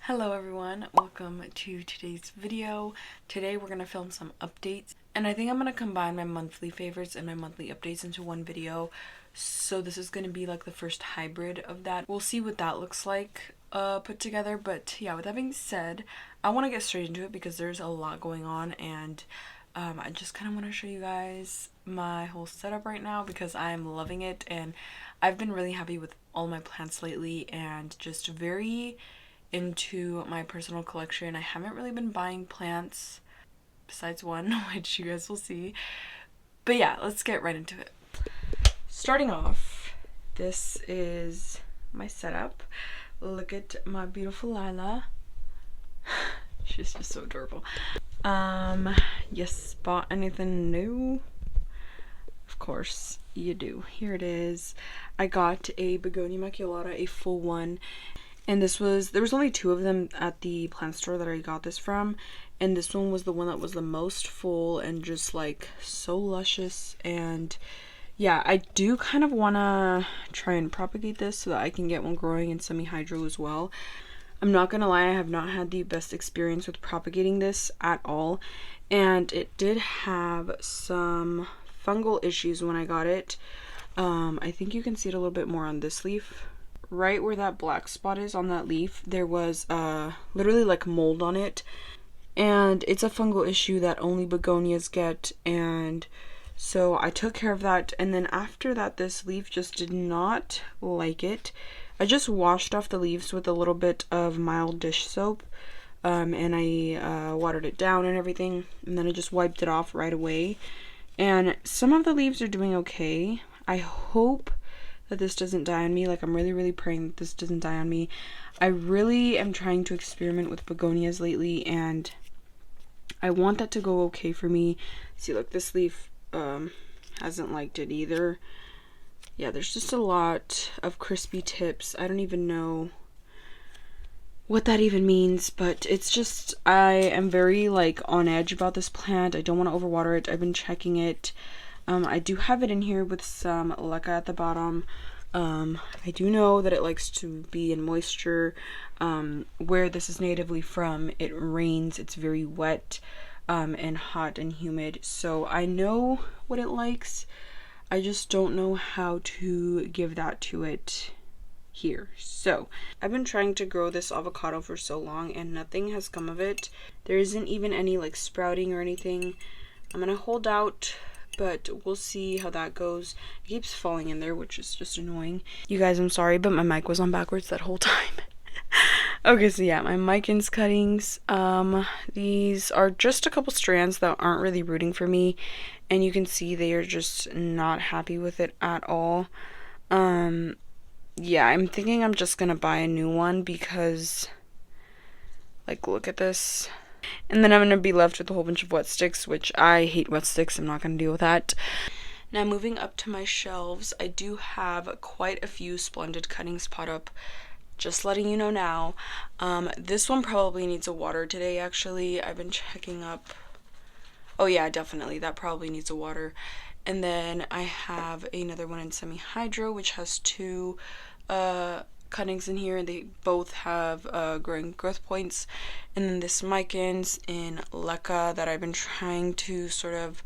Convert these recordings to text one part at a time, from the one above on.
Hello everyone, welcome to today's video. Today we're going to film some updates, and I think I'm going to combine my monthly favorites and my monthly updates into one video. So this is going to be like the first hybrid of that. We'll see what that looks like put together, but yeah, with that being said, I want to get straight into it because there's a lot going on, and I just kind of want to show you guys my whole setup right now because I'm loving it, and I've been really happy with all my plants lately and just very into my personal collection. I haven't really been buying plants besides one, which you guys will see. But yeah, let's get right into it. Starting off, this is my setup. Look at my beautiful Lila. She's just so adorable. Yes, bought anything new? Of course you do. Here it is. I got a Begonia Maculata, a full one. And there was only two of them at the plant store that I got this from. And this one was the one that was the most full and just like so luscious. And yeah, I do kind of want to try and propagate this so that I can get one growing in semi-hydro as well. I'm not gonna lie, I have not had the best experience with propagating this at all. And it did have some fungal issues when I got it. I think you can see it a little bit more on this leaf. Right where that black spot is on that leaf, there was literally like mold on it, and it's a fungal issue that only begonias get, and so I took care of that. And then after that, this leaf just did not like it. I just washed off the leaves with a little bit of mild dish soap, and I watered it down and everything, and then I just wiped it off right away, and some of the leaves are doing okay. I hope that this doesn't die on me. Like, I'm really praying that this doesn't die on me. I really am trying to experiment with begonias lately, and I want that to go okay for me. See, look, this leaf hasn't liked it either. Yeah, there's just a lot of crispy tips. I don't even know what that even means, but it's just, I am very like on edge about this plant. I don't want to overwater it. I've been checking it. I do have it in here with some leca at the bottom. I do know that it likes to be in moisture. Where this is natively from, it rains, it's very wet, and hot and humid. So I know what it likes. I just don't know how to give that to it here. So I've been trying to grow this avocado for so long and nothing has come of it. There isn't even any like sprouting or anything. I'm gonna hold out, but we'll see how that goes. It keeps falling in there, which is just annoying. You guys, I'm sorry, but my mic was on backwards that whole time. Okay, so yeah, my micans cuttings. These are just a couple strands that aren't really rooting for me, and you can see they are just not happy with it at all. Yeah, I'm thinking I'm just gonna buy a new one because, like, look at this. And then I'm going to be left with a whole bunch of wet sticks, which I hate wet sticks. I'm not going to deal with that. Now moving up to my shelves, I do have quite a few splendid cuttings pot up. Just letting you know now. This one probably needs a water today, actually. I've been checking up. Oh yeah, definitely. That probably needs a water. And then I have another one in semi-hydro, which has two cuttings in here, and they both have growing growth points. And then this micans in leca that I've been trying to sort of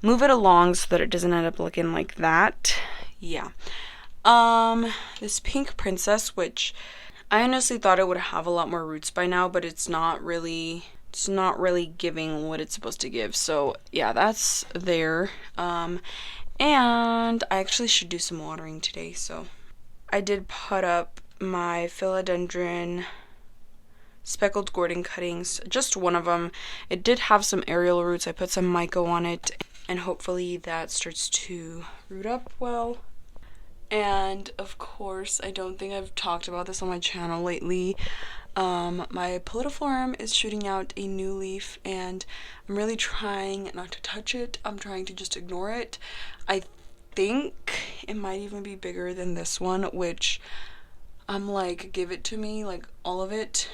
move it along so that it doesn't end up looking like that. Yeah. This pink princess, which I honestly thought it would have a lot more roots by now, but it's not really giving what it's supposed to give. So yeah, that's there. And I actually should do some watering today, so I did put up my philodendron speckled Gordon cuttings, just one of them. It did have some aerial roots. I put some myco on it, and hopefully that starts to root up well. And of course, I don't think I've talked about this on my channel lately. My Pallidiflorum is shooting out a new leaf, and I'm really trying not to touch it. I'm trying to just ignore it. I think it might even be bigger than this one, which I'm like, give it to me, like all of it.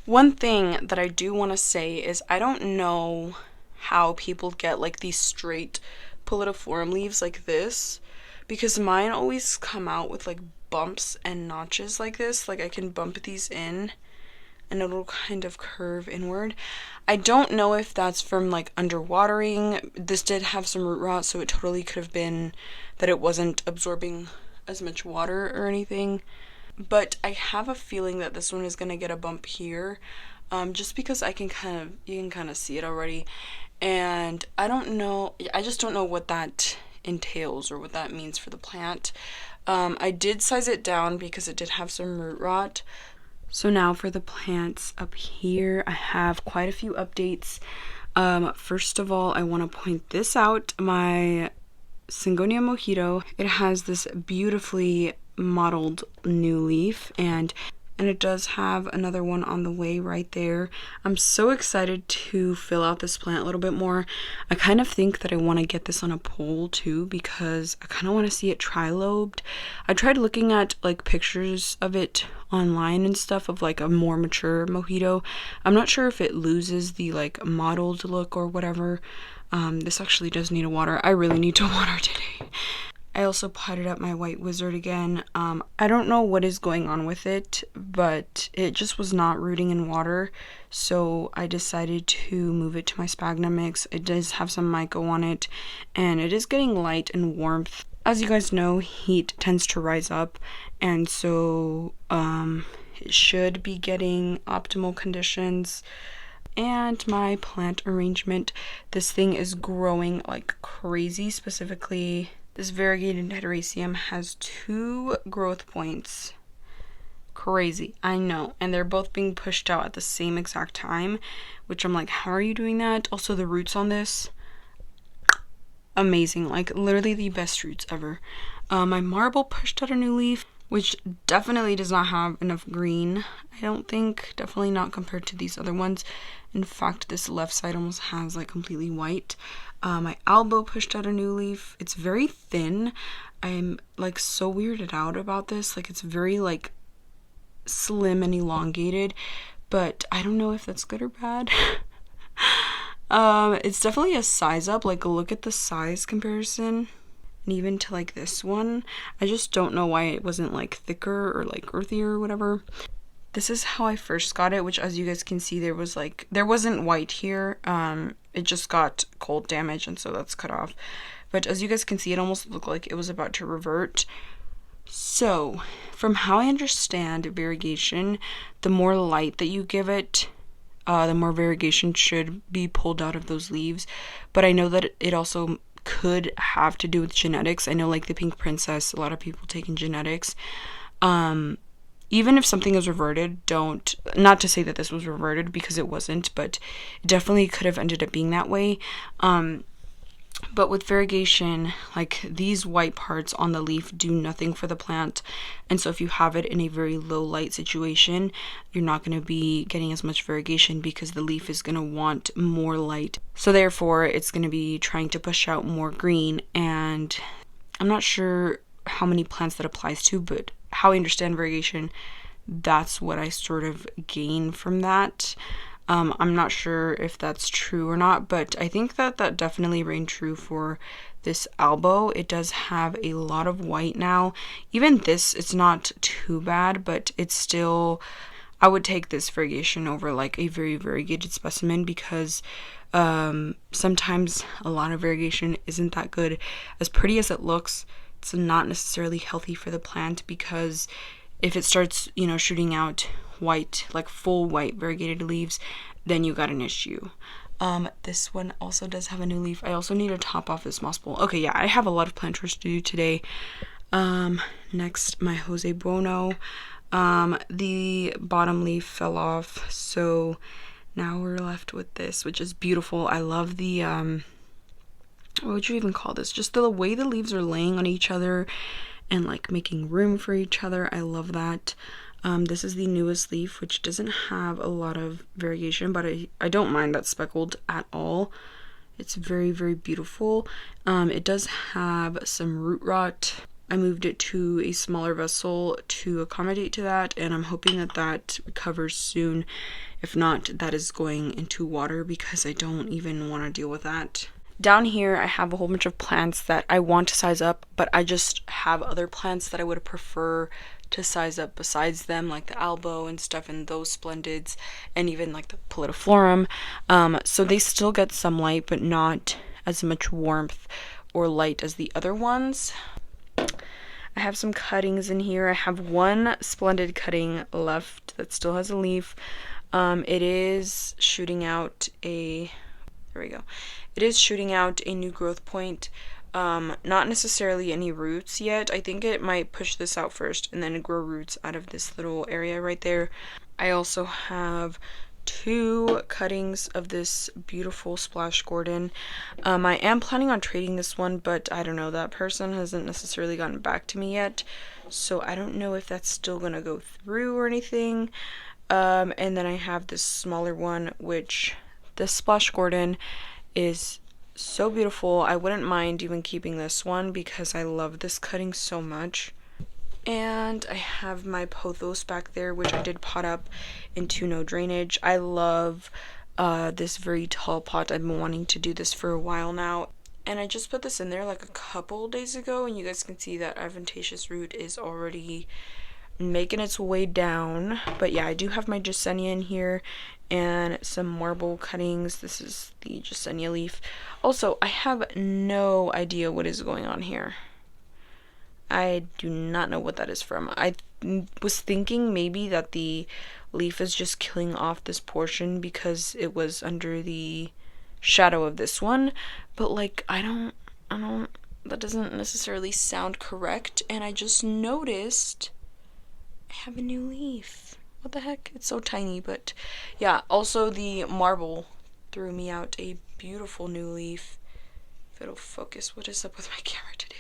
One thing that I do want to say is I don't know how people get like these straight Pallidiflorum leaves like this, because mine always come out with like bumps and notches like this. Like I can bump these in and it'll kind of curve inward. I don't know if that's from like underwatering. This did have some root rot, so it totally could have been that it wasn't absorbing as much water or anything. But I have a feeling that this one is gonna get a bump here, just because you can kind of see it already. And I don't know, I just don't know what that entails or what that means for the plant. I did size it down because it did have some root rot. So now for the plants up here, I have quite a few updates. First of all, I want to point this out. My Syngonium Mojito, it has this beautifully mottled new leaf, and it does have another one on the way right there. I'm so excited to fill out this plant a little bit more. I kind of think that I want to get this on a pole too, because I kind of want to see it tri-lobed. I tried looking at like pictures of it online and stuff of like a more mature mojito. I'm not sure if it loses the like mottled look or whatever. This actually does need a water. I really need to water today. I also potted up my white wizard again. I don't know what is going on with it, but it just was not rooting in water, so I decided to move it to my sphagnum mix. It does have some myco on it, and it is getting light and warmth. As you guys know, heat tends to rise up, and so it should be getting optimal conditions. And my plant arrangement, this thing is growing like crazy. Specifically, this variegated heteroecium has 2 growth points. Crazy, I know. And they're both being pushed out at the same exact time, which I'm like, how are you doing that? Also, the roots on this, amazing. Like, literally the best roots ever. My marble pushed out a new leaf, which definitely does not have enough green, I don't think. Definitely not compared to these other ones. In fact, this left side almost has like completely white. My albo pushed out a new leaf. It's very thin. I'm like so weirded out about this. Like, it's very like slim and elongated, but I don't know if that's good or bad. It's definitely a size up. Like, look at the size comparison. And even to like this one, I just don't know why it wasn't like thicker or like earthier or whatever. This is how I first got it, which, as you guys can see, there wasn't white here. It just got cold damage, and so that's cut off. But as you guys can see, it almost looked like it was about to revert. So, from how I understand variegation, the more light that you give it, the more variegation should be pulled out of those leaves. But I know that it also could have to do with genetics. I know, like the Pink Princess, a lot of people take in genetics. Even if something is reverted, not to say that this was reverted, because it wasn't, but it definitely could have ended up being that way. But with variegation, like, these white parts on the leaf do nothing for the plant, and so if you have it in a very low light situation, you're not going to be getting as much variegation because the leaf is going to want more light. So therefore, it's going to be trying to push out more green, and I'm not sure how many plants that applies to, but how I understand variegation, that's what I sort of gain from that. I'm not sure if that's true or not, but I think that definitely rang true for this albo. It does have a lot of white now. Even this, it's not too bad, but it's still, I would take this variegation over like a very variegated specimen, because sometimes a lot of variegation isn't that good. As pretty as it looks, it's not necessarily healthy for the plant, because if it starts, shooting out white, like full white variegated leaves, then you got an issue. This one also does have a new leaf. I also need to top off this moss bowl. Okay, yeah, I have a lot of plant chores to do today. Next, my Jose Bono. The bottom leaf fell off, so now we're left with this, which is beautiful. I love the, what would you even call this? Just the way the leaves are laying on each other and like making room for each other. I love that. This is the newest leaf, which doesn't have a lot of variegation, but I don't mind that speckled at all. It's very, very beautiful. It does have some root rot. I moved it to a smaller vessel to accommodate to that, and I'm hoping that recovers soon. If not, that is going into water, because I don't even want to deal with that. Down here, I have a whole bunch of plants that I want to size up, but I just have other plants that I would prefer to size up besides them, like the Albo and stuff, and those Splendids, and even like the Pallidiflorum. So they still get some light, but not as much warmth or light as the other ones. I have some cuttings in here. I have one Splendid cutting left that still has a leaf. It is shooting out a, there we go. It is shooting out a new growth point. Not necessarily any roots yet. I think it might push this out first and then grow roots out of this little area right there. I also have 2 cuttings of this beautiful Splash Gordon. I am planning on trading this one, but I don't know, that person hasn't necessarily gotten back to me yet, so I don't know if that's still gonna go through or anything. And then I have this smaller one, which this Splash Gordon is so beautiful. I wouldn't mind even keeping this one because I love this cutting so much. And I have my pothos back there, which I did pot up into no drainage. I love this very tall pot. I've been wanting to do this for a while now. And I just put this in there like a couple days ago, and you guys can see that adventitious root is already making its way down. But yeah, I do have my Gisenia in here and some marble cuttings. This is the Gisenia leaf. Also, I have no idea what is going on here. I do not know what that is from. I was thinking maybe that the leaf is just killing off this portion because it was under the shadow of this one, but like I don't, that doesn't necessarily sound correct. And I just noticed I have a new leaf. What the heck? It's so tiny, but yeah. Also, the marble threw me out a beautiful new leaf. If it'll focus, what is up with my camera today?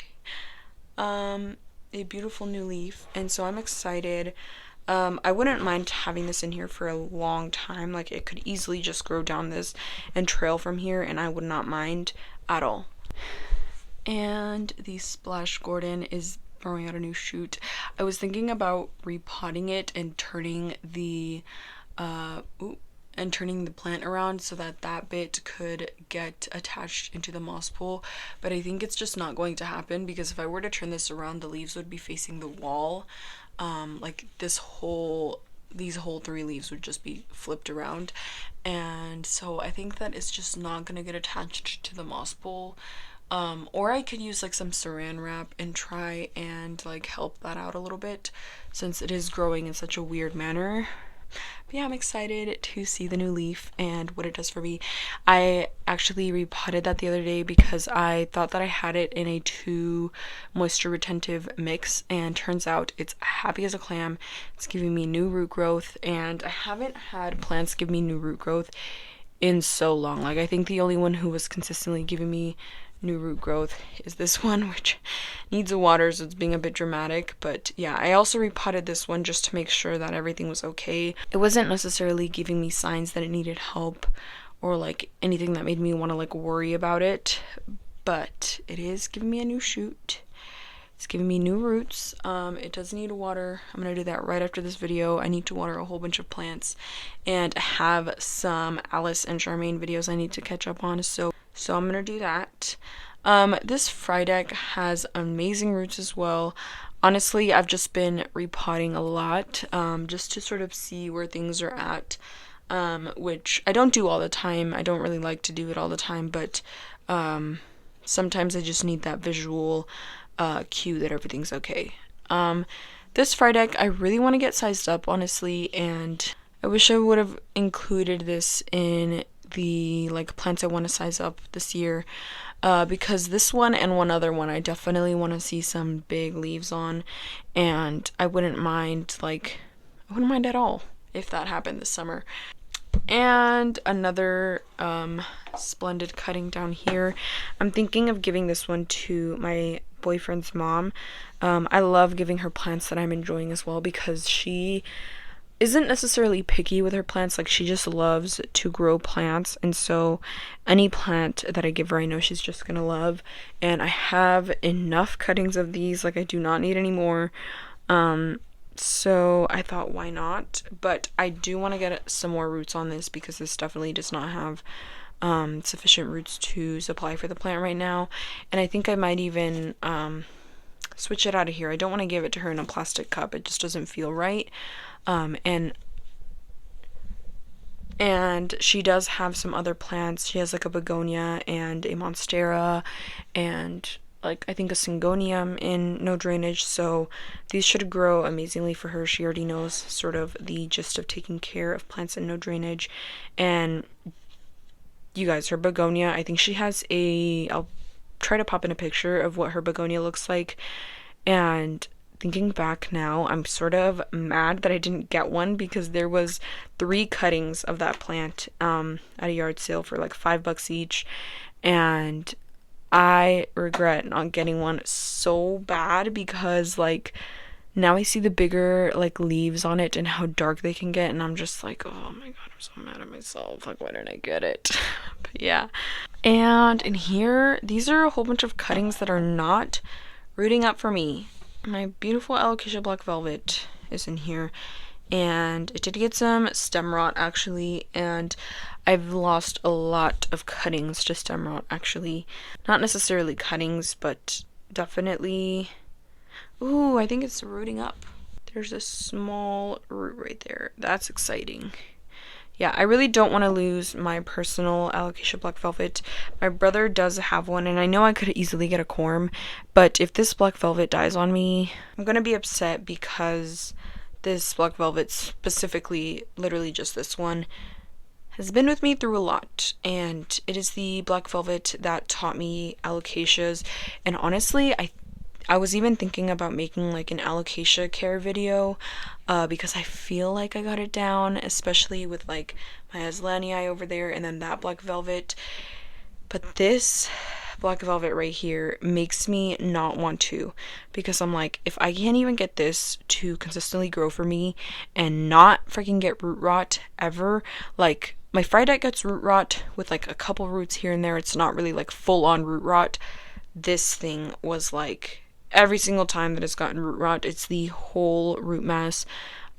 A beautiful new leaf, and so I'm excited. I wouldn't mind having this in here for a long time. Like, it could easily just grow down this and trail from here, and I would not mind at all. And the Splash Gordon is throwing out a new shoot. I was thinking about repotting it and turning the plant around so that that bit could get attached into the moss pool, but I think it's just not going to happen because if I were to turn this around, the leaves would be facing the wall. Like these whole 3 leaves would just be flipped around, and so I think that it's just not gonna get attached to the moss pool. Or I could use like some saran wrap and try and like help that out a little bit since it is growing in such a weird manner. But yeah, I'm excited to see the new leaf and what it does for me. I actually repotted that the other day because I thought that I had it in a too moisture retentive mix, and turns out it's happy as a clam. It's giving me new root growth, and I haven't had plants give me new root growth in so long. Like, I think the only one who was consistently giving me new root growth is this one, which needs a water, so it's being a bit dramatic. But yeah, I also repotted this one just to make sure that everything was okay. It wasn't necessarily giving me signs that it needed help or like anything that made me want to like worry about it, but it is giving me a new shoot. It's giving me new roots. It does need water. I'm gonna do that right after this video. I need to water a whole bunch of plants and have some Alice and Charmaine videos I need to catch up on, so I'm gonna do that. This Frydek has amazing roots as well. Honestly, I've just been repotting a lot, just to sort of see where things are at, which I don't do all the time. I don't really like to do it all the time, but sometimes I just need that visual cue that everything's okay. This Frydek, I really want to get sized up, honestly, and I wish I would have included this in the like plants I want to size up this year, because this one and one other one I definitely want to see some big leaves on, and I wouldn't mind at all if that happened this summer. And another splendid cutting down here. I'm thinking of giving this one to my boyfriend's mom. I love giving her plants that I'm enjoying as well because she isn't necessarily picky with her plants. Like, she just loves to grow plants, and so any plant that I give her, I know she's just gonna love. And I have enough cuttings of these, like I do not need any more. So I thought, why not? But I do want to get some more roots on this because this definitely does not have sufficient roots to supply for the plant right now. And I think I might even switch it out of here. I don't want to give it to her in a plastic cup. It just doesn't feel right. And she does have some other plants. She has like a begonia and a monstera and like I think a syngonium in no drainage, so these should grow amazingly for her. She already knows sort of the gist of taking care of plants in no drainage. And you guys, her begonia, I think she has I'll try to pop in a picture of what her begonia looks like. And thinking back now, I'm sort of mad that I didn't get one because there was 3 cuttings of that plant at a yard sale for like $5 each, and I regret not getting one so bad because like now I see the bigger like leaves on it and how dark they can get, and I'm just like, oh my god, I'm so mad at myself. Like, why didn't I get it? But yeah. And in here, these are a whole bunch of cuttings that are not rooting up for me. My beautiful alocasia black velvet is in here, and it did get some stem rot actually, and I've lost a lot of cuttings to stem rot actually. Not necessarily cuttings, but definitely. Ooh, I think it's rooting up. There's a small root right there. That's exciting. Yeah, I really don't want to lose my personal alocasia black velvet. My brother does have one, and I know I could easily get a corm, but if this black velvet dies on me, I'm gonna be upset because this black velvet specifically, literally just this one, has been with me through a lot, and it is the black velvet that taught me alocasias. And honestly, I was even thinking about making like an alocasia care video because I feel like I got it down, especially with like my Aslanii over there and then that black velvet. But this black velvet right here makes me not want to, because I'm like, if I can't even get this to consistently grow for me and not freaking get root rot ever, like my Frydite gets root rot with like a couple roots here and there. It's not really like full on root rot. This thing was like every single time that it's gotten root rot, it's the whole root mass.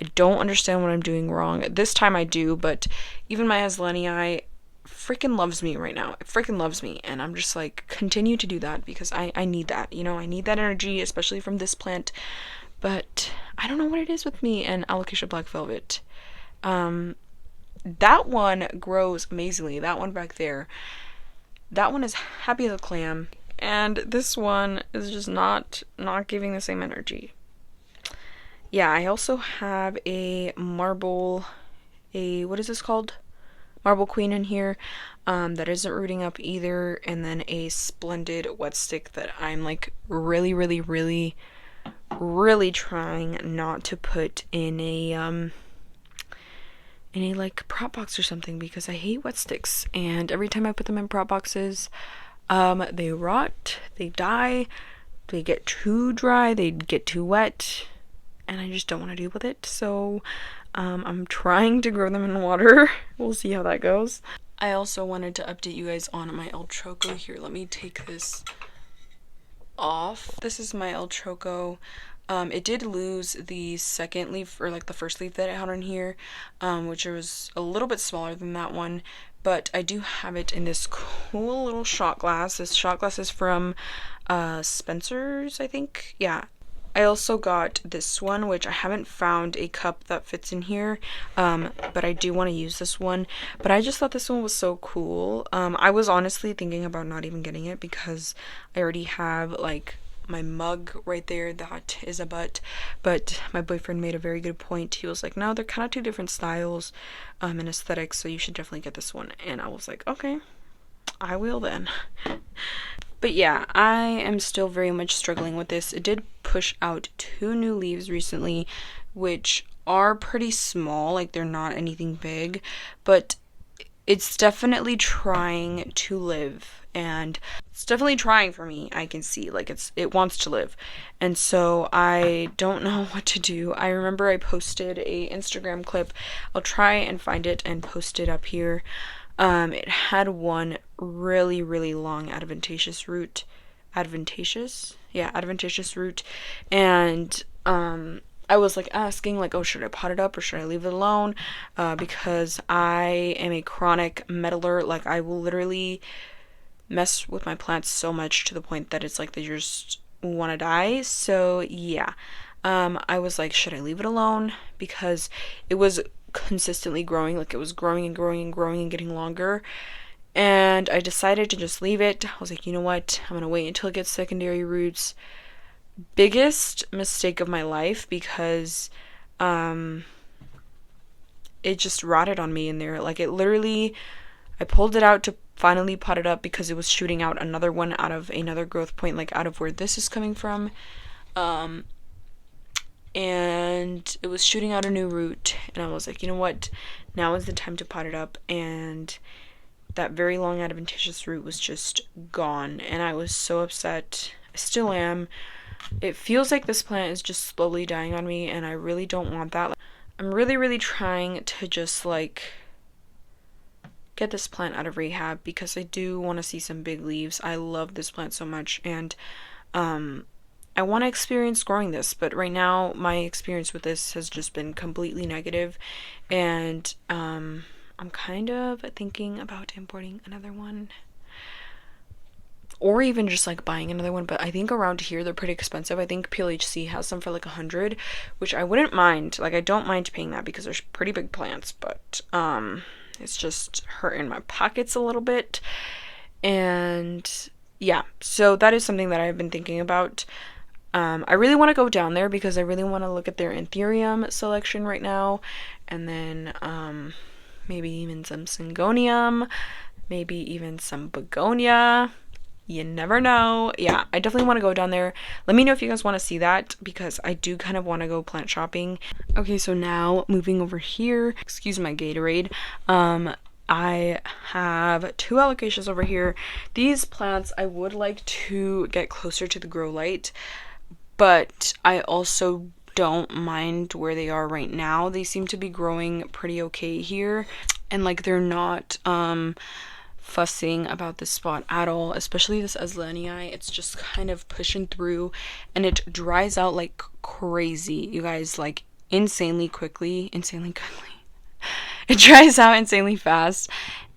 I don't understand what I'm doing wrong. This time I do, but even my Aslanii freaking loves me right now. It freaking loves me, and I'm just like, continue to do that because I need that, you know, I need that energy, especially from this plant. But I don't know what it is with me and alocasia black velvet. That one grows amazingly. That one back there, that one is happy as a clam. And this one is just not giving the same energy. Yeah, I also have a marble, what is this called? Marble Queen in here that isn't rooting up either. And then a splendid wet stick that I'm like really trying not to put in a like prop box or something, because I hate wet sticks, and every time I put them in prop boxes, they rot, they die, they get too dry, they get too wet, and I just don't want to deal with it. So I'm trying to grow them in water. We'll see how that goes. I also wanted to update you guys on my El Choco. Here, let me take this off. This is my El Choco. It did lose the second leaf, or like the first leaf that I had on here, which was a little bit smaller than that one. But I do have it in this cool little shot glass. This shot glass is from Spencer's, I think. Yeah. I also got this one, which I haven't found a cup that fits in here, but I do want to use this one. But I just thought this one was so cool. I was honestly thinking about not even getting it because I already have like my mug right there that is a butt. But my boyfriend made a very good point. He was like, no, they're kind of two different styles and aesthetics, so you should definitely get this one. And I was like, okay, I will then. But yeah, I am still very much struggling with this. It did push out 2 new leaves recently, which are pretty small, like they're not anything big, but it's definitely trying to live, and it's definitely trying for me. I can see like it wants to live, and so I don't know what to do. I remember I posted a Instagram clip. I'll try and find it and post it up here. It had one really long adventitious root, adventitious root, and I was like asking like, oh, should I pot it up or should I leave it alone? Because I am a chronic meddler. Like, I will literally mess with my plants so much to the point that it's like they're just want to die. So yeah, I was like, should I leave it alone? Because it was consistently growing, like it was growing and growing and growing and getting longer. And I decided to just leave it. I was like, you know what? I'm gonna wait until it gets secondary roots. Biggest mistake of my life, because it just rotted on me in there. Like, it literally, I pulled it out to finally pot it up because it was shooting out another one out of another growth point, like out of where this is coming from. And it was shooting out a new root, and I was like, you know what? Now is the time to pot it up. And that very long adventitious root was just gone, and I was so upset. I still am. It feels like this plant is just slowly dying on me, and I really don't want that. I'm really trying to just like get this plant out of rehab because I do want to see some big leaves. I love this plant so much, and I want to experience growing this, but right now my experience with this has just been completely negative, and I'm kind of thinking about importing another one, or even just like buying another one. But I think around here they're pretty expensive. I think PLHC has some for like 100, which I wouldn't mind. Like, I don't mind paying that because they're pretty big plants, but it's just hurting my pockets a little bit. And yeah, so that is something that I've been thinking about. I really want to go down there because I really want to look at their Anthurium selection right now, and then maybe even some Syngonium, maybe even some Begonia. You never know. Yeah, I definitely want to go down there. Let me know if you guys want to see that, because I do kind of want to go plant shopping. Okay, so now moving over here, excuse my Gatorade. I have 2 allocations over here. These plants I would like to get closer to the grow light, but I also don't mind where they are right now. They seem to be growing pretty okay here, and like they're not fussing about this spot at all, especially this Aslenii. It's just kind of pushing through, and it dries out like crazy, you guys, like insanely quickly. It dries out insanely fast,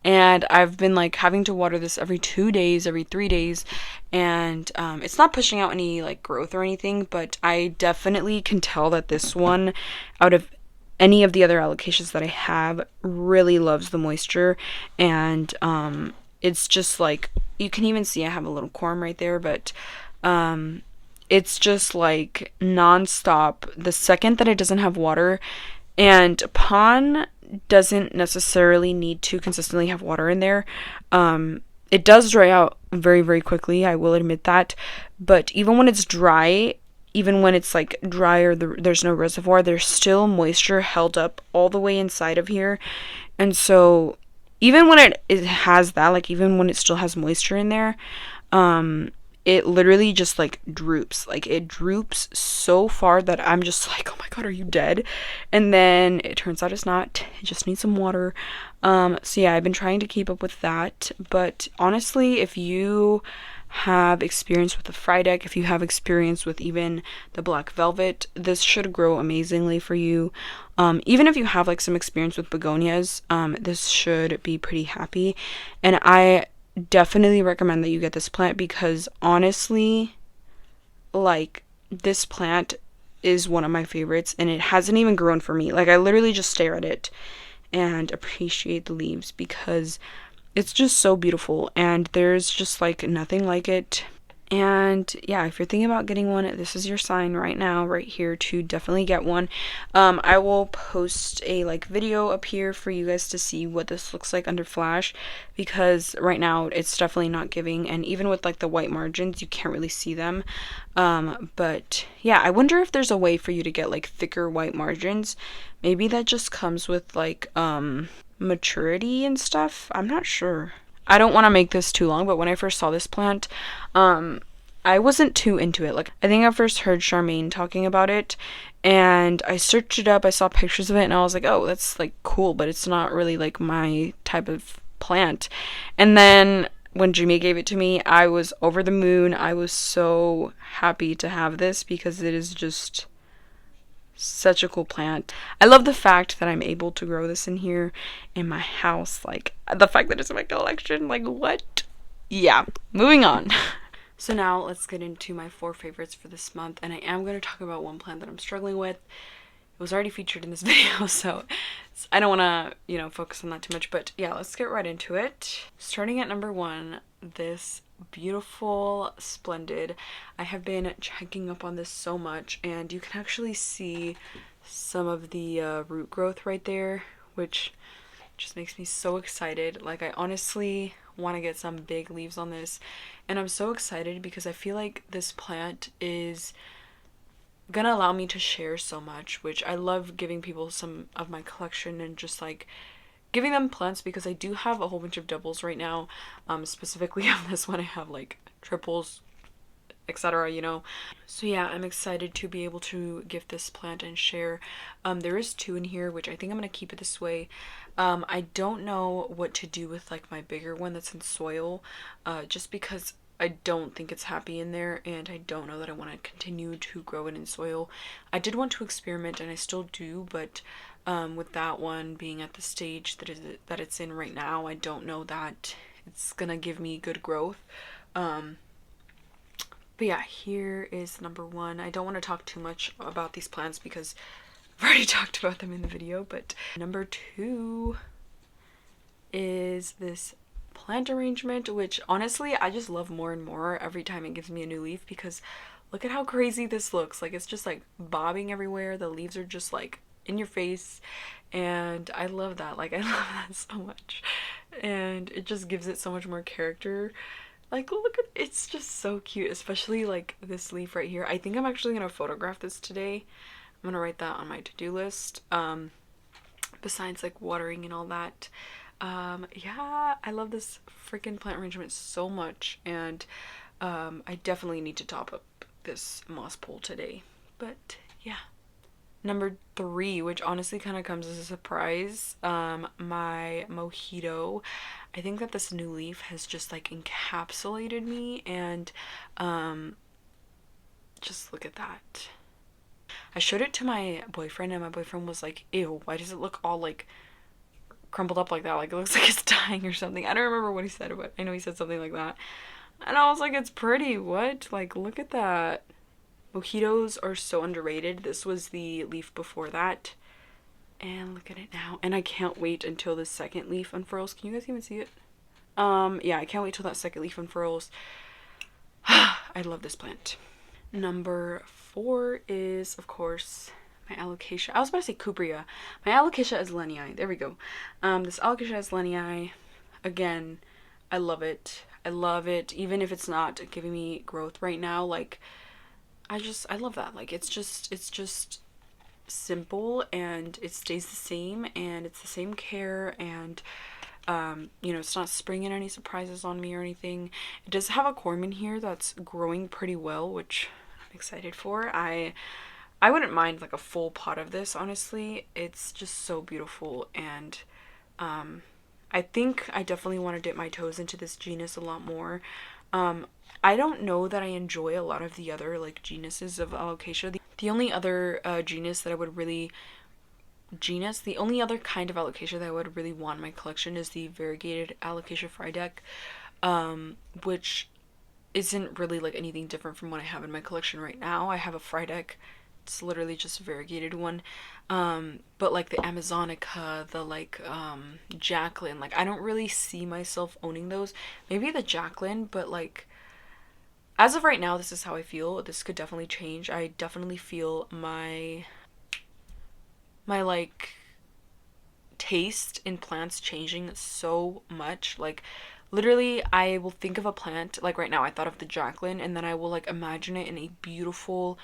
and I've been like having to water this every 2 days, every 3 days, and it's not pushing out any like growth or anything, but I definitely can tell that this one, out of any of the other allocations that I have, really loves the moisture. And it's just like, you can even see I have a little corm right there, but it's just like non-stop the second that it doesn't have water. And pond doesn't necessarily need to consistently have water in there. It does dry out very quickly, I will admit that, but even when it's dry, even when it's like dry or there's no reservoir, there's still moisture held up all the way inside of here. And so even when it has that, like even when it still has moisture in there, it literally just like droops. Like, it droops so far that I'm just like, oh my god, are you dead? And then it turns out it's not. It just needs some water. So yeah, I've been trying to keep up with that. But honestly, if you have experience with the Frydek, if you have experience with even the Black Velvet, this should grow amazingly for you. Even if you have like some experience with begonias, this should be pretty happy. And I definitely recommend that you get this plant, because honestly, like, this plant is one of my favorites, and it hasn't even grown for me. Like, I literally just stare at it and appreciate the leaves because it's just so beautiful, and there's just like nothing like it. And yeah, if you're thinking about getting one, this is your sign right now, right here, to definitely get one. I will post a like video up here for you guys to see what this looks like under flash, because right now it's definitely not giving, and even with like the white margins, you can't really see them. But yeah, I wonder if there's a way for you to get like thicker white margins. Maybe that just comes with like maturity and stuff. I'm not sure. I don't want to make this too long, but when I first saw this plant, I wasn't too into it. Like, I think I first heard Charmaine talking about it, and I searched it up, I saw pictures of it, and I was like, oh, that's like cool, but it's not really like my type of plant. And then when Jimmy gave it to me, I was over the moon. I was so happy to have this because it is just such a cool plant. I love the fact that I'm able to grow this in here in my house. Like, the fact that it's in my collection, like, what? Yeah, moving on. So now let's get into my 4 favorites for this month, and I am going to talk about one plant that I'm struggling with. It was already featured in this video, so I don't want to, focus on that too much, but yeah, let's get right into it. Starting at number 1, this beautiful Splendid. I have been checking up on this so much, and you can actually see some of the root growth right there, which just makes me so excited. Like, I honestly want to get some big leaves on this, and I'm so excited because I feel like this plant is gonna allow me to share so much, which I love giving people some of my collection and just like giving them plants, because I do have a whole bunch of doubles right now. Specifically on this one I have like triples, etc., So yeah, I'm excited to be able to gift this plant and share. There is 2 in here, which I think I'm gonna keep it this way. I don't know what to do with like my bigger one that's in soil, just because I don't think it's happy in there, and I don't know that I want to continue to grow it in soil. I did want to experiment, and I still do, but with that one being at the stage that it's in right now, I don't know that it's gonna give me good growth. But yeah, here is number 1. I don't want to talk too much about these plants because I've already talked about them in the video, but number 2 is this plant arrangement, which honestly I just love more and more every time it gives me a new leaf, because look at how crazy this looks. Like, it's just like bobbing everywhere. The leaves are just like in your face, and I love that. Like, I love that so much, and it just gives it so much more character. Like, look at, it's just so cute, especially like this leaf right here. I think I'm actually gonna photograph this today. I'm gonna write that on my to-do list, besides like watering and all that. Yeah, I love this freaking plant arrangement so much, and I definitely need to top up this moss pole today. But yeah. Number 3, which honestly kind of comes as a surprise, my mojito. I think that this new leaf has just like encapsulated me, and just look at that. I showed it to my boyfriend, and my boyfriend was like, ew, why does it look all like crumpled up like that? Like, it looks like it's dying or something. I don't remember what he said, but I know he said something like that. And I was like, it's pretty. What? Like, look at that. Mojitos are so underrated. This was the leaf before that. And look at it now. And I can't wait until the second leaf unfurls. Can you guys even see it? Yeah, I can't wait till that second leaf unfurls. I love this plant. Number 4 is, of course, my alocasia. I was about to say cupria. My alocasia islenii. There we go. This alocasia islenii, again, I love it. I love it. Even if it's not giving me growth right now, like, I love that. Like, it's just simple, and it stays the same, and it's the same care, and it's not springing any surprises on me or anything. It does have a corm in here that's growing pretty well, which I'm excited for. I wouldn't mind like a full pot of this, honestly. It's just so beautiful, and I think I definitely want to dip my toes into this genus a lot more. I don't know that I enjoy a lot of the other like genuses of alocasia. The only other genus that I would really the only other kind of alocasia that I would really want in my collection is the variegated alocasia frydek, which isn't really like anything different from what I have in my collection right now. I have a frydek. It's literally just a variegated one. But like the Amazonica, the like Jacqueline, like I don't really see myself owning those. Maybe the Jacqueline, but like as of right now, this is how I feel. This could definitely change. I definitely feel my like taste in plants changing so much. Like, literally, I will think of a plant, like right now I thought of the Jacqueline, and then I will like imagine it in a beautiful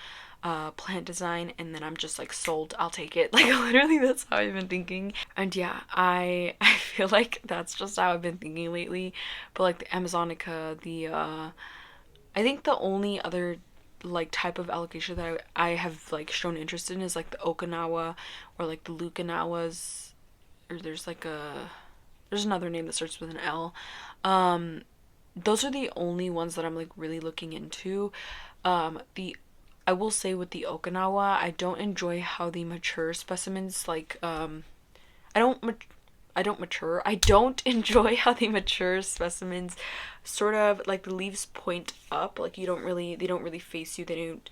plant design, and then I'm just like sold. I'll take it. Like, literally, that's how I've been thinking. And yeah, I feel like that's just how I've been thinking lately. But like the Amazonica, the I think the only other like type of alocasia that I have like shown interest in is like the Okinawa, or like the Lukinawas, or there's another name that starts with an L. Those are the only ones that I'm like really looking into. I will say with the Okinawa, I don't enjoy how the mature specimens like I don't mature. I don't enjoy how they mature specimens. Sort of like the leaves point up, like they don't really face you. They don't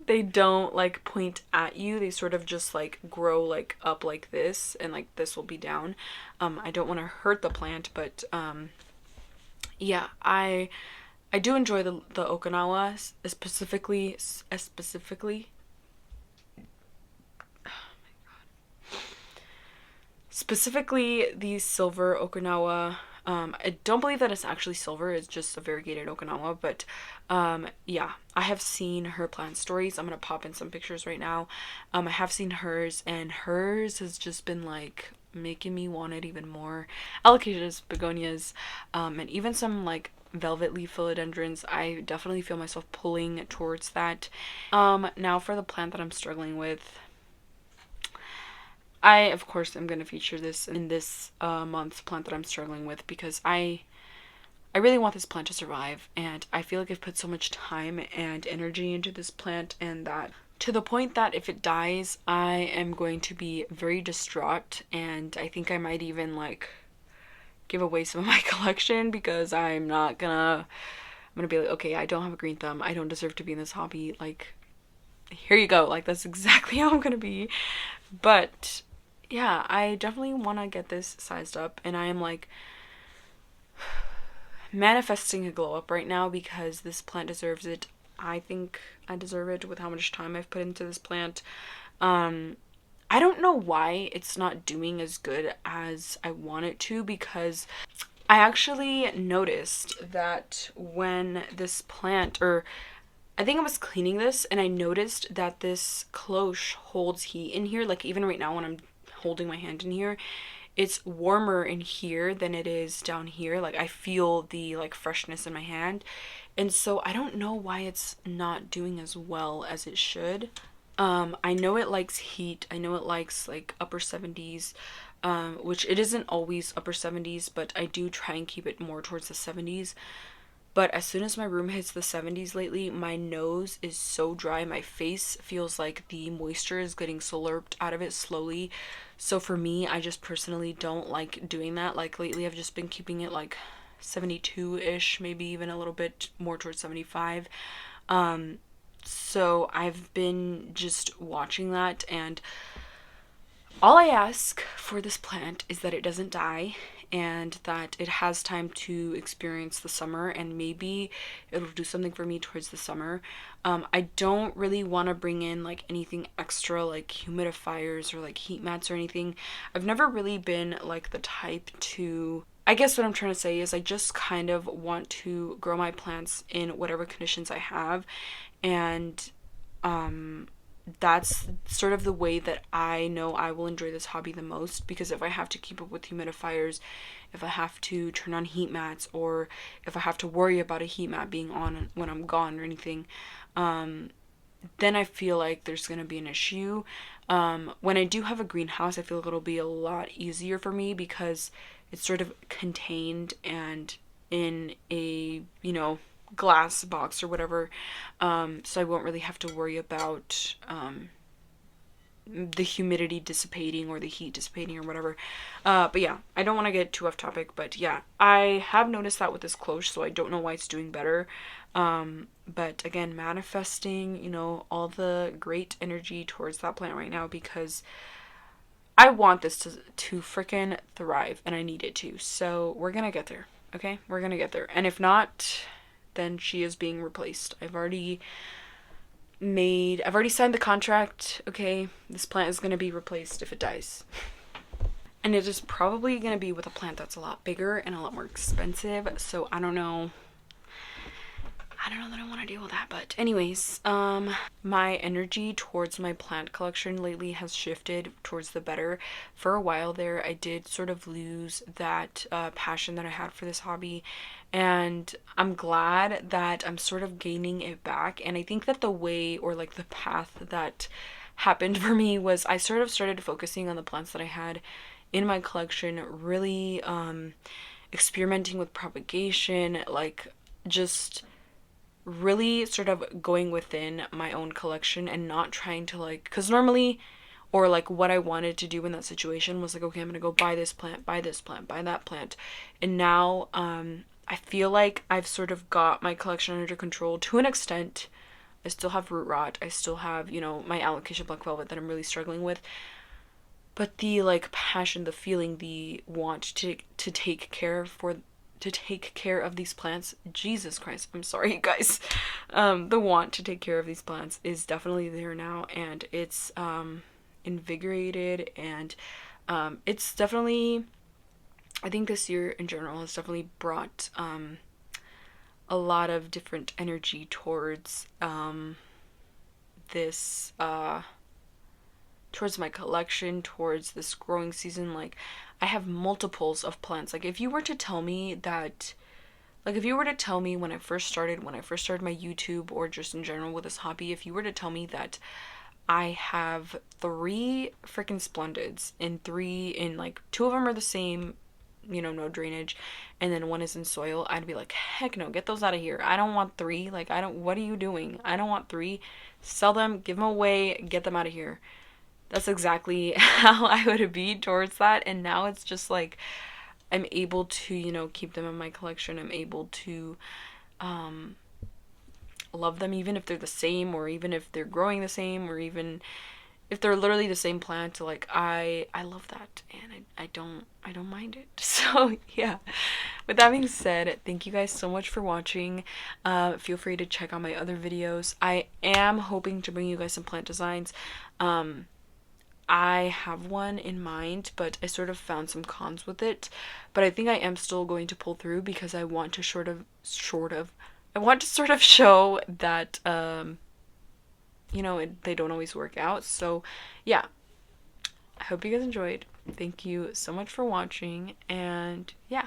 they don't like point at you. They sort of just like grow like up like this, and like this will be down. I don't want to hurt the plant, but yeah, I do enjoy the Okinawa, specifically the silver Okinawa. I don't believe that it's actually silver, it's just a variegated Okinawa, but yeah, I have seen her plant stories. I'm gonna pop in some pictures right now. I have seen hers, and hers has just been like making me want it even more. Alocasias, begonias, and even some like velvet leaf philodendrons. I definitely feel myself pulling towards that. Now for the plant that I'm struggling with, I, of course, am going to feature this in this month's plant that I'm struggling with, because I really want this plant to survive, and I feel like I've put so much time and energy into this plant, and that to the point that if it dies, I am going to be very distraught, and I think I might even like give away some of my collection, because I'm gonna be like, okay, I don't have a green thumb. I don't deserve to be in this hobby. Like, here you go. Like, that's exactly how I'm gonna be. But yeah, I definitely want to get this sized up, and I am like manifesting a glow up right now, because this plant deserves it. I think I deserve it with how much time I've put into this plant. I don't know why it's not doing as good as I want it to, because I actually noticed that when this plant, or I think I was cleaning this, and I noticed that this cloche holds heat in here. Like, even right now when I'm holding my hand in here, it's warmer in here than it is down here. Like, I feel the like freshness in my hand, and so I don't know why it's not doing as well as it should. I know it likes heat. I know it likes like upper 70s, which it isn't always upper 70s, but I do try and keep it more towards the 70s. But as soon as my room hits the 70s lately, my nose is so dry. My face feels like the moisture is getting slurped out of it slowly. So for me, I just personally don't like doing that. Like, lately I've just been keeping it like 72-ish, maybe even a little bit more towards 75. So I've been just watching that, and all I ask for this plant is that it doesn't die, and that it has time to experience the summer, and maybe it'll do something for me towards the summer. I don't really want to bring in like anything extra, like humidifiers or like heat mats or anything. I've never really been like the type to, I guess what I'm trying to say is I just kind of want to grow my plants in whatever conditions I have, and that's sort of the way that I know I will enjoy this hobby the most, because if I have to keep up with humidifiers, if I have to turn on heat mats, or if I have to worry about a heat mat being on when I'm gone or anything, then I feel like there's going to be an issue. When I do have a greenhouse, I feel like it'll be a lot easier for me, because it's sort of contained and in a, glass box or whatever, so I won't really have to worry about the humidity dissipating or the heat dissipating or whatever. But yeah, I don't want to get too off topic, but yeah, I have noticed that with this cloche, so I don't know why it's doing better. But again, manifesting, all the great energy towards that plant right now, because I want this to freaking thrive, and I need it to. So we're gonna get there, okay? We're gonna get there. And if not, then she is being replaced. I've already signed the contract, okay? This plant is going to be replaced if it dies. And it is probably going to be with a plant that's a lot bigger and a lot more expensive, so I don't know that I want to deal with that. But anyways, my energy towards my plant collection lately has shifted towards the better. For a while there, I did sort of lose that passion that I had for this hobby, and I'm glad that I'm sort of gaining it back. And I think that the way, or like the path that happened for me, was I sort of started focusing on the plants that I had in my collection, really experimenting with propagation, like just really sort of going within my own collection and not trying to, like, because normally or like what I wanted to do in that situation was like, okay, I'm gonna go buy this plant, buy that plant. And now I feel like I've sort of got my collection under control to an extent. I still have root rot, I still have, you know, my alocasia black velvet that I'm really struggling with, but the like passion, the feeling, the want to take care of these plants, Jesus Christ, I'm sorry guys, the want to take care of these plants is definitely there now, and it's invigorated, and it's definitely, I think this year in general has definitely brought a lot of different energy towards this towards my collection, towards this growing season. Like, I have multiples of plants. Like, if you were to tell me that, like, if you were to tell me when I first started my YouTube, or just in general with this hobby, if you were to tell me that I have 3 freaking Splendids, and 3 in, like, 2 of them are the same, you know, no drainage, and then 1 is in soil, I'd be like, heck no, get those out of here. I don't want 3. Like, I don't, what are you doing? I don't want 3. Sell them, give them away, get them out of here. That's exactly how I would be towards that. And now it's just like, I'm able to, you know, keep them in my collection. I'm able to love them, even if they're the same, or even if they're growing the same, or even if they're literally the same plant. Like, I love that, and I don't mind it. So yeah, with that being said, thank you guys so much for watching. Feel free to check out my other videos. I am hoping to bring you guys some plant designs. I have one in mind, but I sort of found some cons with it. But I think I am still going to pull through, because I want to I want to sort of show that, you know, they don't always work out. So yeah, I hope you guys enjoyed. Thank you so much for watching, and yeah.